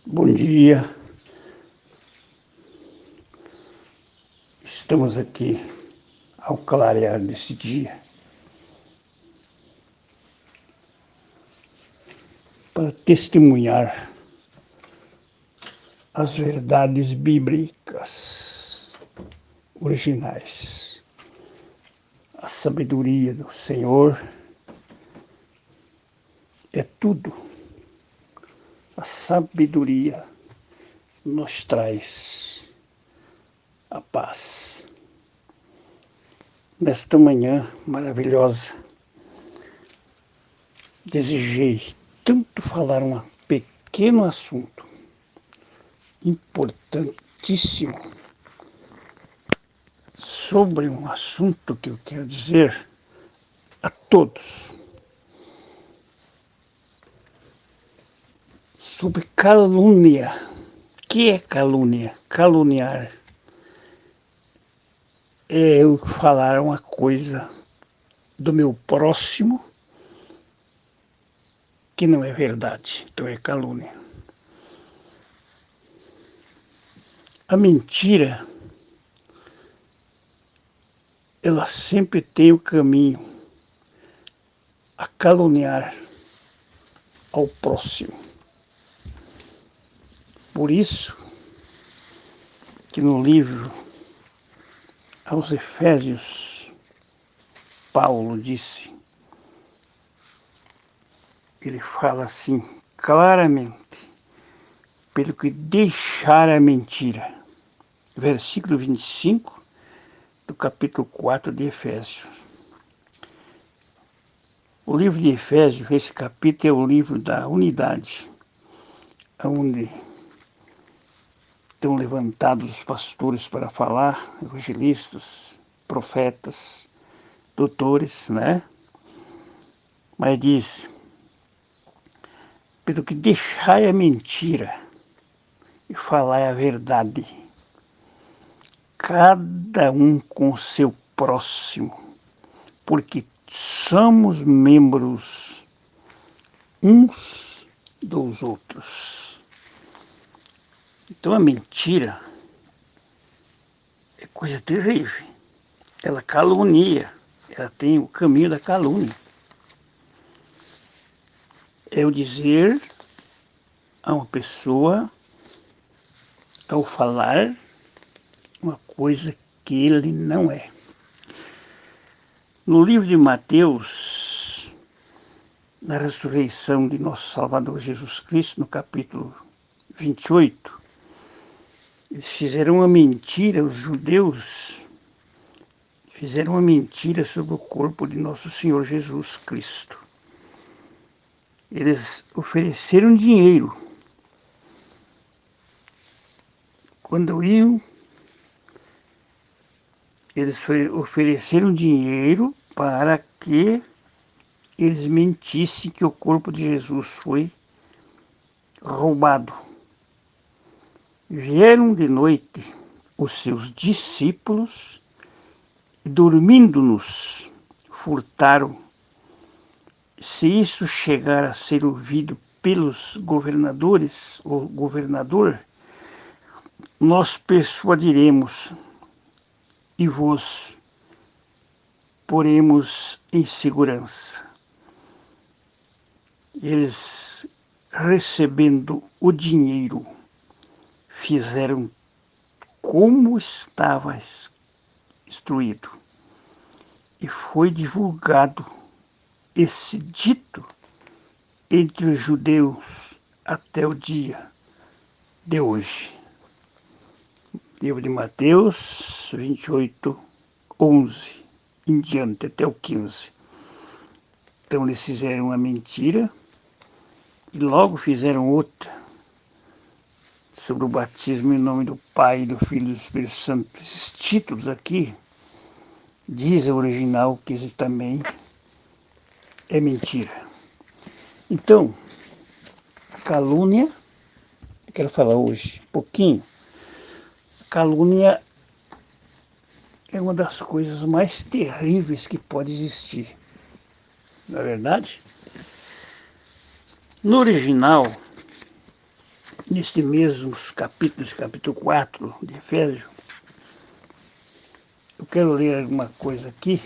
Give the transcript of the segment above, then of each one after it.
Bom dia, estamos aqui ao clarear desse dia para testemunhar as verdades bíblicas originais, a sabedoria do Senhor é tudo. A sabedoria nos traz a paz. Nesta manhã maravilhosa, desejei tanto falar um pequeno assunto importantíssimo sobre um assunto que eu quero dizer a todos, sobre calúnia. O que é calúnia? Caluniar é eu falar uma coisa do meu próximo que não é verdade, então é calúnia. A mentira, ela sempre tem o caminho a caluniar ao próximo. Por isso que no livro aos Efésios, Paulo disse, ele fala assim, claramente, pelo que deixar a mentira. Versículo 25 do capítulo 4 de Efésios. O livro de Efésios, esse capítulo é o livro da unidade, onde estão levantados os pastores para falar, evangelistas, profetas, doutores, né? Mas diz, pelo que deixai a mentira e falai a verdade, cada um com o seu próximo, porque somos membros uns dos outros. Então a mentira é coisa terrível. Ela calunia, ela tem o caminho da calúnia. É o dizer a uma pessoa, ao falar uma coisa que ele não é. No livro de Mateus, na ressurreição de nosso Salvador Jesus Cristo, no capítulo 28, eles fizeram uma mentira, os judeus fizeram uma mentira sobre o corpo de nosso Senhor Jesus Cristo. Eles ofereceram dinheiro. Quando iam, eles ofereceram dinheiro para que eles mentissem que o corpo de Jesus foi roubado. Vieram de noite os seus discípulos e, dormindo-nos, furtaram. Se isso chegar a ser ouvido pelos governadores ou governador, nós persuadiremos e vos poremos em segurança. Eles, recebendo o dinheiro, fizeram como estava instruído. E foi divulgado esse dito entre os judeus até o dia de hoje. Livro de Mateus 28, 11 em diante, até o 15. Então eles fizeram uma mentira e logo fizeram outra sobre o batismo em nome do Pai, do Filho e do Espírito Santo. Esses títulos aqui, diz a original que isso também é mentira. Então, a calúnia, eu quero falar hoje um pouquinho. Calúnia é uma das coisas mais terríveis que pode existir. Não é verdade? No original, neste mesmo capítulo, capítulo 4 de Efésios, eu quero ler alguma coisa aqui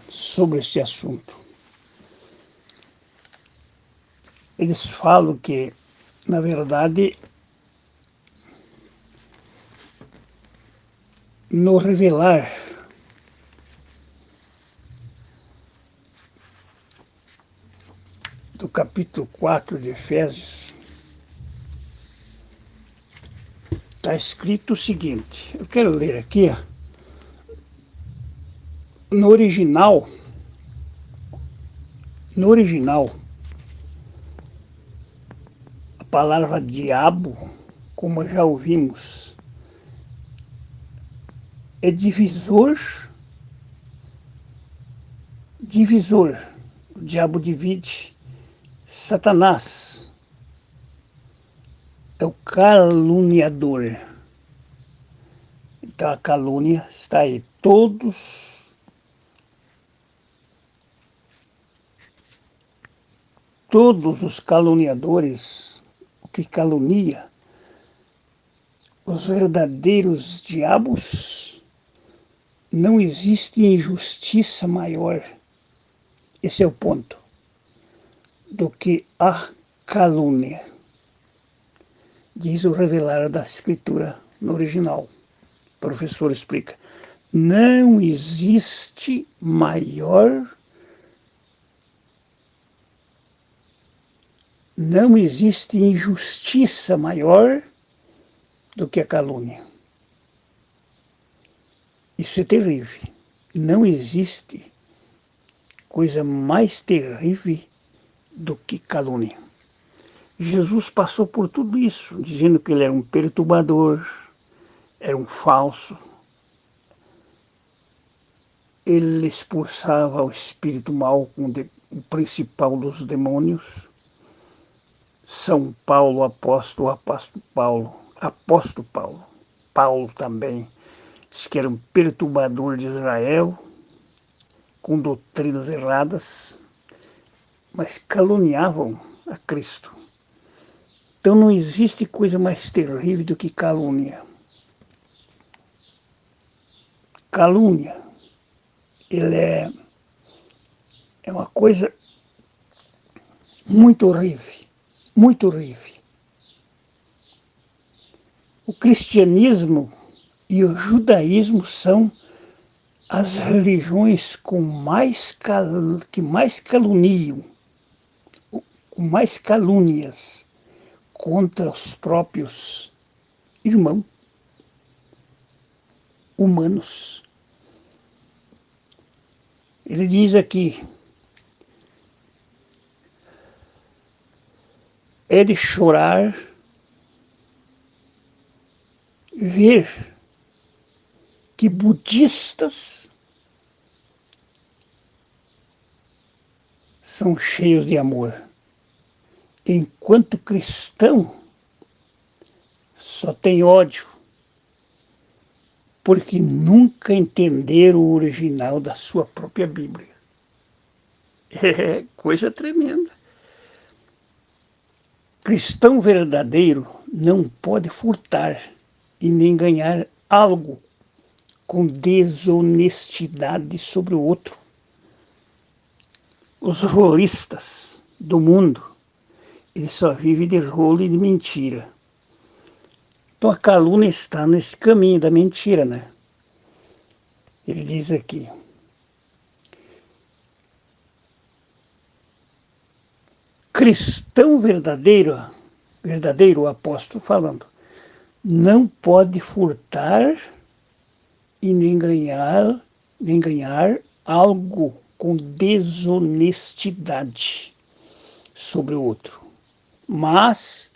sobre este assunto. Eles falam que, na verdade, no revelar do capítulo 4 de Efésios, está escrito o seguinte, eu quero ler aqui, no original, a palavra diabo, como já ouvimos, é divisor. O diabo divide. Satanás é o caluniador. Então a calúnia está aí. Todos os caluniadores, o que calunia, os verdadeiros diabos, não existe injustiça maior, esse é o ponto, do que a calúnia. Diz o revelar da Escritura no original. O professor explica. Não existe injustiça maior do que a calúnia. Isso é terrível. Não existe coisa mais terrível do que calúnia. Jesus passou por tudo isso, dizendo que ele era um perturbador, era um falso. Ele expulsava o espírito mau com o principal dos demônios. São Paulo, apóstolo Paulo também, diz que era um perturbador de Israel, com doutrinas erradas, mas caluniavam a Cristo. Então não existe coisa mais terrível do que calúnia. Calúnia, ele é uma coisa muito horrível, muito horrível. O cristianismo e o judaísmo são as religiões que mais caluniam, com mais calúnias contra os próprios irmãos humanos. Ele diz aqui, é de chorar ver que budistas são cheios de amor, enquanto cristão só tem ódio, porque nunca entenderam o original da sua própria Bíblia. É coisa tremenda. Cristão verdadeiro não pode furtar e nem ganhar algo com desonestidade sobre o outro. Os rolistas do mundo, eles só vivem de rolo e de mentira. Então a calúnia está nesse caminho da mentira, né? Ele diz aqui, cristão verdadeiro, o apóstolo falando, não pode furtar e nem ganhar algo com desonestidade sobre o outro, mas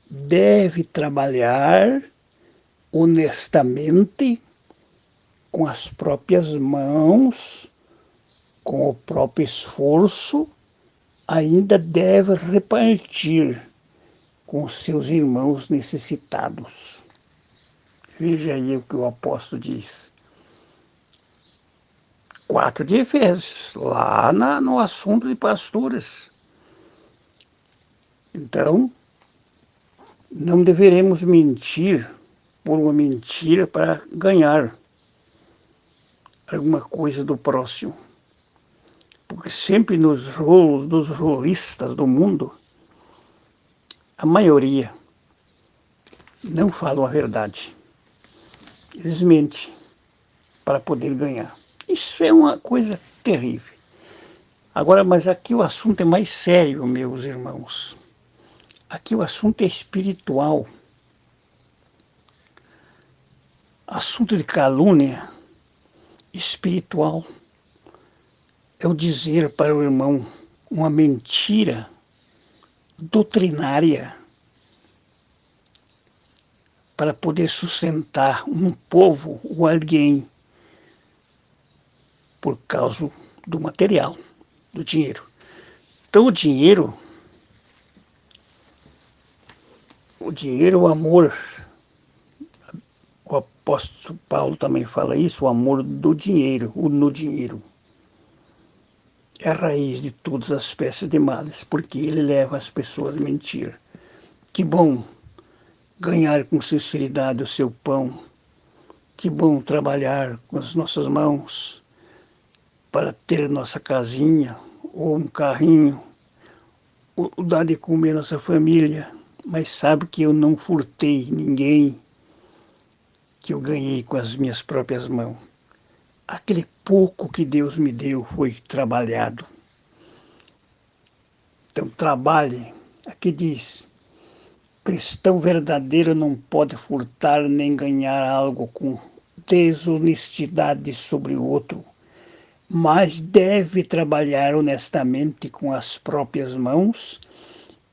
deve trabalhar honestamente com as próprias mãos, com o próprio esforço, ainda deve repartir com seus irmãos necessitados. Veja aí o que o apóstolo diz. 4 de Efésios, lá no assunto de pastores. Então, Não deveremos mentir por uma mentira para ganhar alguma coisa do próximo. Porque sempre nos rolos dos rolistas do mundo, a maioria não falam a verdade. Eles mentem para poder ganhar. Isso é uma coisa terrível. Agora, mas aqui o assunto é mais sério, meus irmãos. Aqui o assunto é espiritual. Assunto de calúnia espiritual é o dizer para o irmão uma mentira doutrinária para poder sustentar um povo ou alguém por causa do material, do dinheiro. Então o amor, o apóstolo Paulo também fala isso, o amor do dinheiro, o no dinheiro. É a raiz de todas as espécies de males, porque ele leva as pessoas a mentir. Que bom ganhar com sinceridade o seu pão, que bom trabalhar com as nossas mãos para ter nossa casinha ou um carrinho, ou dar de comer a nossa família, mas sabe que eu não furtei ninguém, que eu ganhei com as minhas próprias mãos. Aquele pouco que Deus me deu foi trabalhado. Então trabalhe. Aqui diz, cristão verdadeiro não pode furtar nem ganhar algo com desonestidade sobre o outro, mas deve trabalhar honestamente com as próprias mãos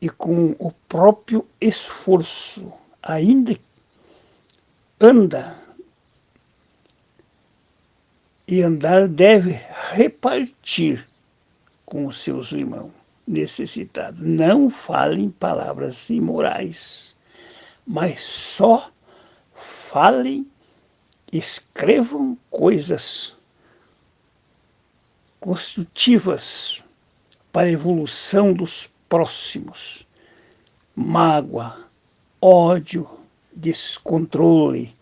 e com o próprio esforço. Ainda anda e andar deve repartir com os seus irmãos necessitados. Não falem palavras imorais, mas só falem, escrevam coisas construtivas para a evolução dos próximos. Mágoa, ódio, descontrole,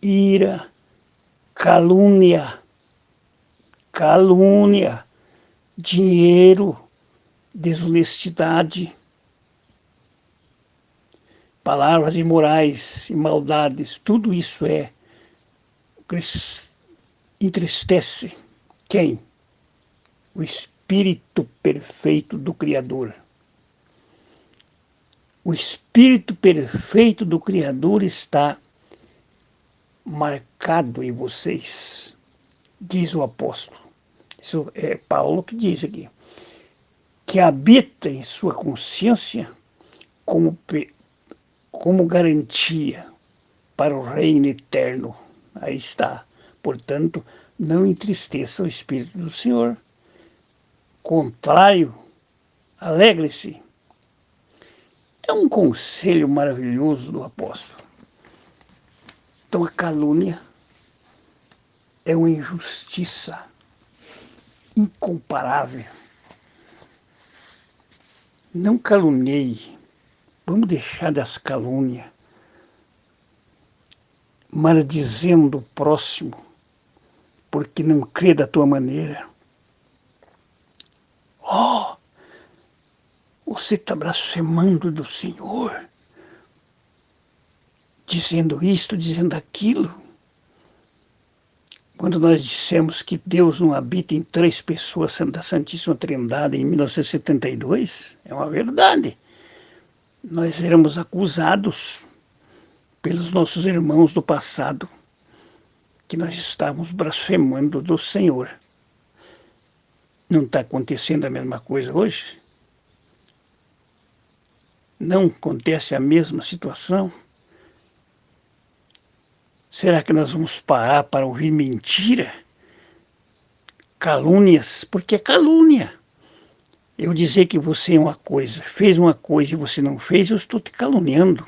ira, calúnia, dinheiro, desonestidade, palavras imorais e maldades, tudo isso entristece quem? O Espírito perfeito do Criador. O Espírito perfeito do Criador está marcado em vocês, diz o apóstolo. Isso é Paulo que diz aqui. Que habita em sua consciência como garantia para o reino eterno. Aí está. Portanto, não entristeça o Espírito do Senhor. Contrário, alegre-se. É um conselho maravilhoso do apóstolo. Então a calúnia é uma injustiça incomparável. Não calunei. Vamos deixar das calúnias, maldizendo o próximo, porque não crê da tua maneira. Oh, você está blasfemando do Senhor, dizendo isto, dizendo aquilo. Quando nós dissemos que Deus não habita em 3 pessoas da Santíssima Trindade em 1972, é uma verdade. Nós éramos acusados pelos nossos irmãos do passado que nós estávamos blasfemando do Senhor. Não está acontecendo a mesma coisa hoje? Não acontece a mesma situação? Será que nós vamos parar para ouvir mentira? Calúnias? Porque é calúnia. Eu dizer que você é uma coisa, fez uma coisa e você não fez, eu estou te caluniando.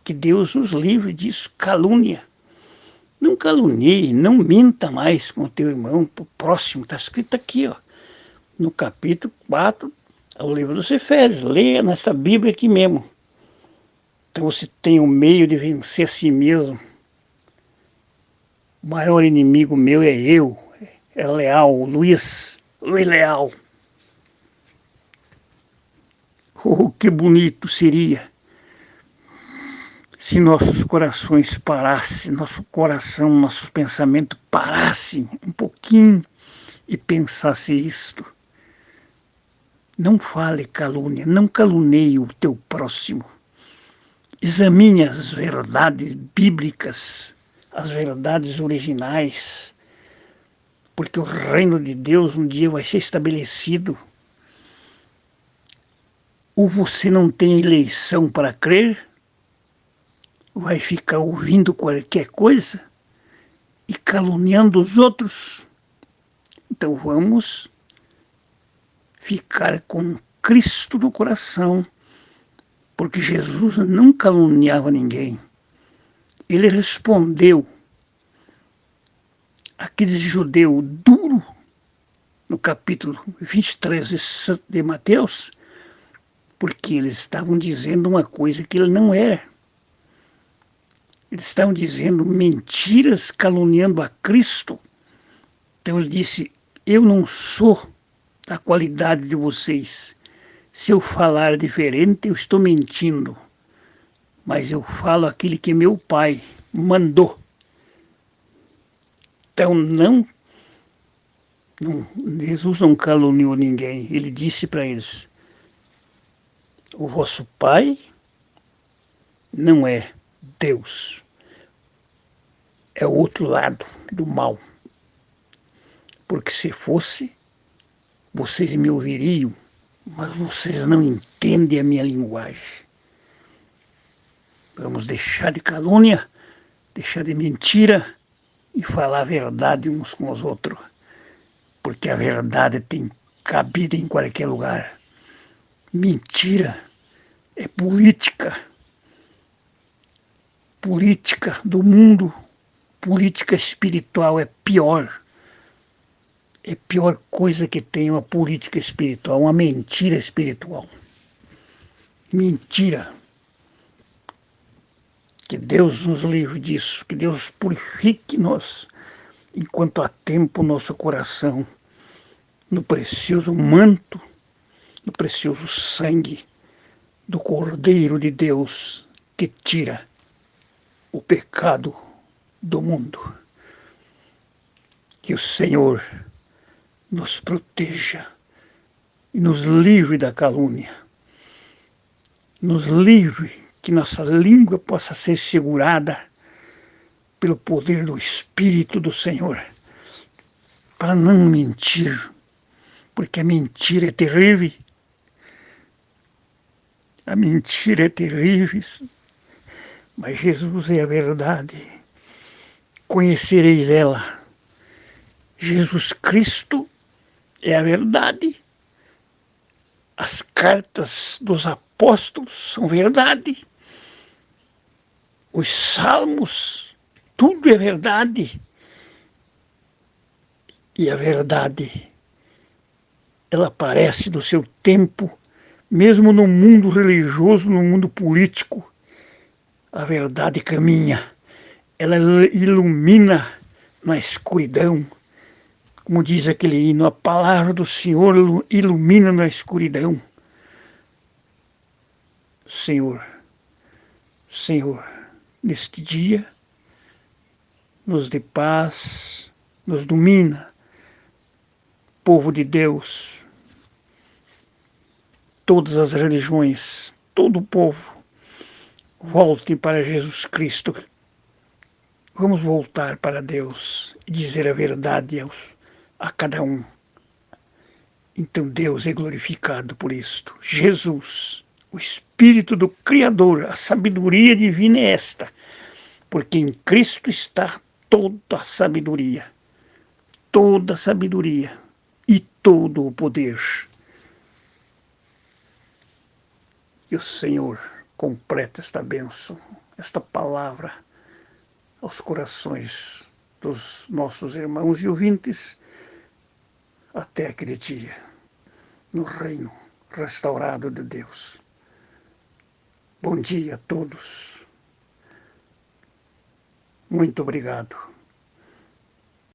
Que Deus nos livre disso, calúnia. Não calunie, não minta mais com o teu irmão, pro próximo. Está escrito aqui, ó, no capítulo 4, ao livro dos Efésios. Leia nessa Bíblia aqui mesmo. Então você tem um meio de vencer a si mesmo. O maior inimigo meu é eu, é Leal, Luiz Leal. Oh, que bonito seria se nossos corações parassem, nosso coração, nossos pensamentos parassem um pouquinho e pensasse isto. Não fale calúnia, não caluneie o teu próximo. Examine as verdades bíblicas, as verdades originais, porque o reino de Deus um dia vai ser estabelecido. Ou você não tem eleição para crer, vai ficar ouvindo qualquer coisa e caluniando os outros. Então vamos ficar com Cristo no coração, porque Jesus não caluniava ninguém. Ele respondeu aquele judeu duro, no capítulo 23 de Mateus, porque eles estavam dizendo uma coisa que ele não era. Eles estavam dizendo mentiras, caluniando a Cristo. Então ele disse, eu não sou da qualidade de vocês. Se eu falar diferente, eu estou mentindo. Mas eu falo aquilo que meu Pai mandou. Então Jesus não caluniou ninguém. Ele disse para eles, o vosso Pai não é Deus. É o outro lado do mal. Porque se fosse, vocês me ouviriam, mas vocês não entendem a minha linguagem. Vamos deixar de calúnia, deixar de mentira e falar a verdade uns com os outros. Porque a verdade tem cabida em qualquer lugar. Mentira é política. Política do mundo, política espiritual é pior. É a pior coisa que tem uma política espiritual, uma mentira espiritual. Mentira. Que Deus nos livre disso, que Deus purifique-nos, enquanto há tempo, nosso coração, no precioso manto, no precioso sangue do Cordeiro de Deus, que tira o pecado do mundo. Que o Senhor nos proteja e nos livre da calúnia. Nos livre, que nossa língua possa ser segurada pelo poder do Espírito do Senhor, para não mentir, porque a mentira é terrível. A mentira é terrível, mas Jesus é a verdade. Conhecereis ela. Jesus Cristo é a verdade. As cartas dos apóstolos são verdade. Os salmos, tudo é verdade. E a verdade, ela aparece no seu tempo, mesmo no mundo religioso, no mundo político. A verdade caminha, ela ilumina na escuridão. Como diz aquele hino, a palavra do Senhor ilumina na escuridão. Senhor, neste dia, nos dê paz, nos domina, povo de Deus, todas as religiões, todo o povo, voltem para Jesus Cristo. Vamos voltar para Deus e dizer a verdade a cada um. Então Deus é glorificado por isto. Jesus, o Espírito do Criador, a sabedoria divina é esta, porque em Cristo está toda a sabedoria e todo o poder. Que o Senhor complete esta bênção, esta palavra aos corações dos nossos irmãos e ouvintes, até aquele dia, no reino restaurado de Deus. Bom dia a todos. Muito obrigado.